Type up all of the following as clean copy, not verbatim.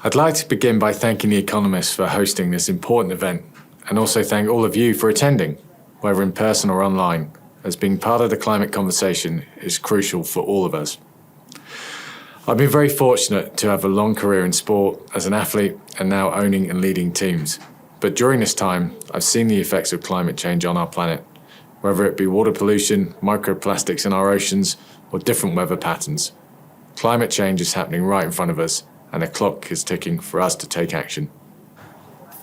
I'd like to begin by thanking The Economist for hosting this important event, and also thank all of you for attending, whether in person or online, as being part of the climate conversation is crucial for all of us. I've been very fortunate to have a long career in sport as an athlete and now owning and leading teams. But during this time, I've seen the effects of climate change on our planet, whether it be water pollution, microplastics in our oceans, or different weather patterns. Climate change is happening right in front of us, and the clock is ticking for us to take action.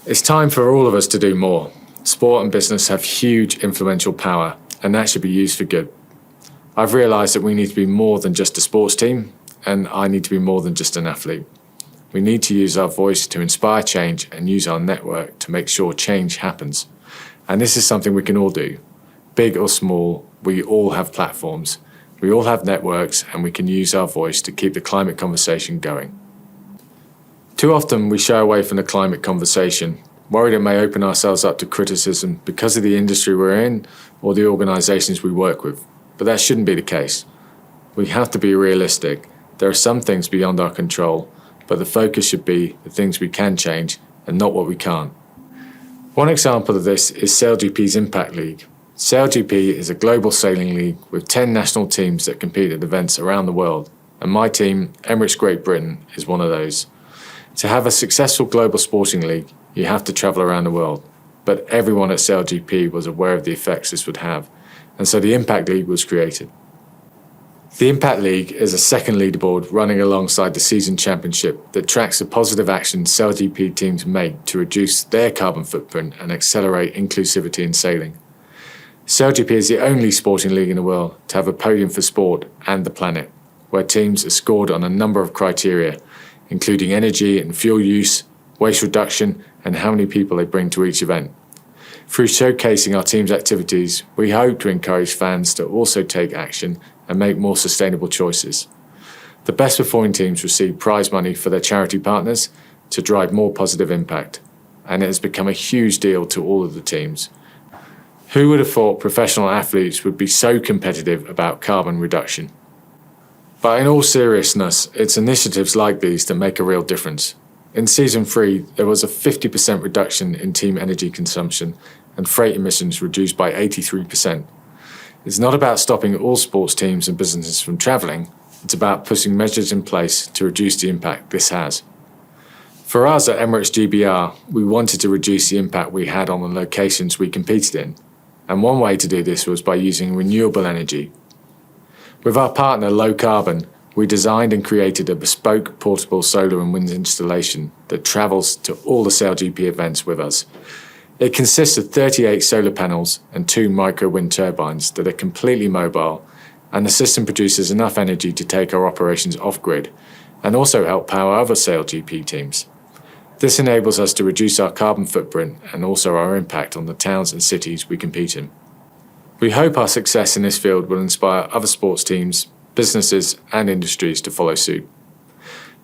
It's time for all of us to do more. Sport and business have huge influential power, and that should be used for good. I've realised that we need to be more than just a sports team, and I need to be more than just an athlete. We need to use our voice to inspire change and use our network to make sure change happens. And this is something we can all do. Big or small, we all have platforms. We all have networks, and we can use our voice to keep the climate conversation going. Too often we shy away from the climate conversation, worried it may open ourselves up to criticism because of the industry we're in or the organisations we work with. But that shouldn't be the case. We have to be realistic. There are some things beyond our control, but the focus should be the things we can change and not what we can't. One example of this is SailGP's Impact League. SailGP is a global sailing league with 10 national teams that compete at events around the world, and my team, Emirates Great Britain, is one of those. To have a successful global sporting league, you have to travel around the world, but everyone at SailGP was aware of the effects this would have, and so the Impact League was created. The Impact League is a second leaderboard running alongside the season championship that tracks the positive actions SailGP teams make to reduce their carbon footprint and accelerate inclusivity in sailing. SailGP is the only sporting league in the world to have a podium for sport and the planet, where teams are scored on a number of criteria, including energy and fuel use, waste reduction, and how many people they bring to each event. Through showcasing our team's activities, we hope to encourage fans to also take action and make more sustainable choices. The best performing teams receive prize money for their charity partners to drive more positive impact, and it has become a huge deal to all of the teams. Who would have thought professional athletes would be so competitive about carbon reduction? But in all seriousness, it's initiatives like these that make a real difference. In Season 3, there was a 50% reduction in team energy consumption and freight emissions reduced by 83%. It's not about stopping all sports teams and businesses from travelling, it's about putting measures in place to reduce the impact this has. For us at Emirates GBR, we wanted to reduce the impact we had on the locations we competed in, and one way to do this was by using renewable energy. With our partner Low Carbon, we designed and created a bespoke portable solar and wind installation that travels to all the SailGP events with us. It consists of 38 solar panels and 2 micro wind turbines that are completely mobile, and the system produces enough energy to take our operations off-grid and also help power other SailGP teams. This enables us to reduce our carbon footprint and also our impact on the towns and cities we compete in. We hope our success in this field will inspire other sports teams, businesses and industries to follow suit.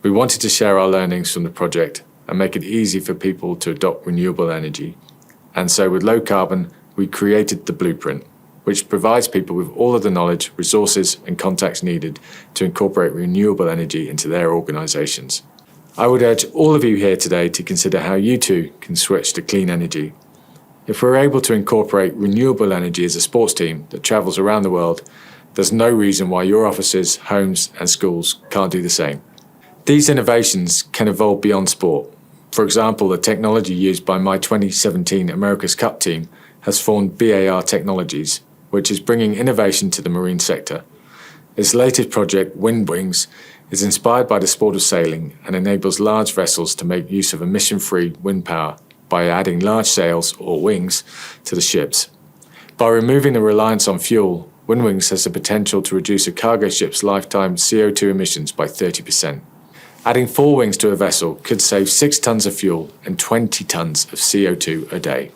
We wanted to share our learnings from the project and make it easy for people to adopt renewable energy. And so with Low Carbon, we created the Blueprint, which provides people with all of the knowledge, resources and contacts needed to incorporate renewable energy into their organisations. I would urge all of you here today to consider how you too can switch to clean energy. If we're able to incorporate renewable energy as a sports team that travels around the world, there's no reason why your offices, homes and schools can't do the same. These innovations can evolve beyond sport. For example, the technology used by my 2017 America's Cup team has formed BAR Technologies, which is bringing innovation to the marine sector. Its latest project, Wind Wings, is inspired by the sport of sailing and enables large vessels to make use of emission-free wind power by adding large sails or wings to the ships. By removing the reliance on fuel, Windwings has the potential to reduce a cargo ship's lifetime CO2 emissions by 30%. Adding 4 wings to a vessel could save 6 tonnes of fuel and 20 tonnes of CO2 a day.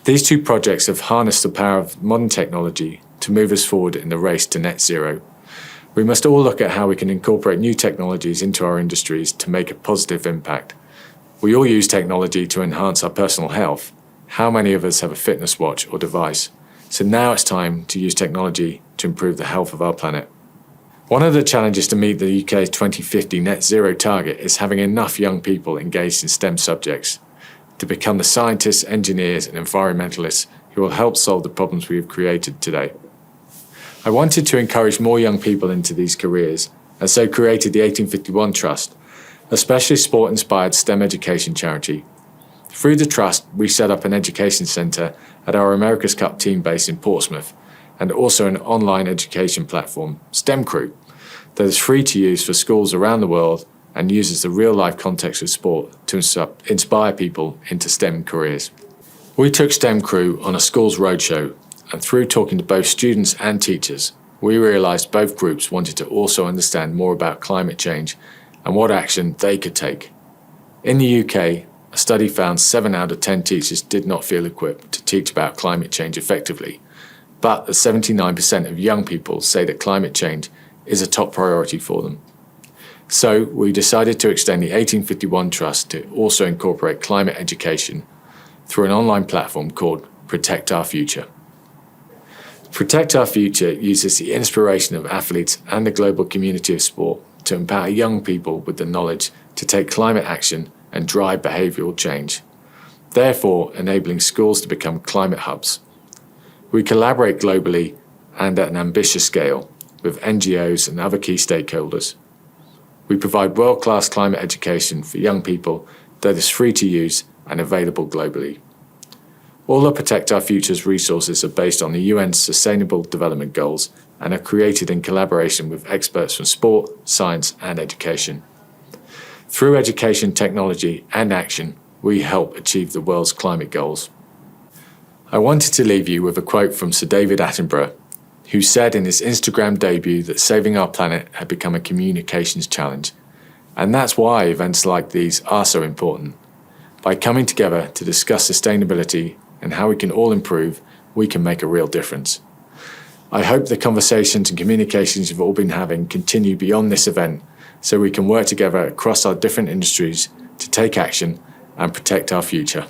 These 2 projects have harnessed the power of modern technology to move us forward in the race to net zero. We must all look at how we can incorporate new technologies into our industries to make a positive impact. We all use technology to enhance our personal health. How many of us have a fitness watch or device? So now it's time to use technology to improve the health of our planet. One of the challenges to meet the UK's 2050 net zero target is having enough young people engaged in STEM subjects to become the scientists, engineers and environmentalists who will help solve the problems we have created today. I wanted to encourage more young people into these careers and so created the 1851 Trust, a specialist sport-inspired STEM education charity. Through the Trust, we set up an education centre at our America's Cup team base in Portsmouth and also an online education platform, STEM Crew, that is free to use for schools around the world and uses the real-life context of sport to inspire people into STEM careers. We took STEM Crew on a schools roadshow, and through talking to both students and teachers, we realised both groups wanted to also understand more about climate change and what action they could take. In the UK, a study found 7 out of 10 teachers did not feel equipped to teach about climate change effectively, but that 79% of young people say that climate change is a top priority for them. So we decided to extend the 1851 Trust to also incorporate climate education through an online platform called Protect Our Future. Protect Our Future uses the inspiration of athletes and the global community of sport to empower young people with the knowledge to take climate action and drive behavioural change, therefore enabling schools to become climate hubs. We collaborate globally and at an ambitious scale with NGOs and other key stakeholders. We provide world-class climate education for young people that is free to use and available globally. All of Protect Our Future's resources are based on the UN's Sustainable Development Goals and are created in collaboration with experts from sport, science and education. Through education, technology and action, we help achieve the world's climate goals. I wanted to leave you with a quote from Sir David Attenborough, who said in his Instagram debut that saving our planet had become a communications challenge. And that's why events like these are so important. By coming together to discuss sustainability and how we can all improve, we can make a real difference. I hope the conversations and communications you've all been having continue beyond this event so we can work together across our different industries to take action and protect our future.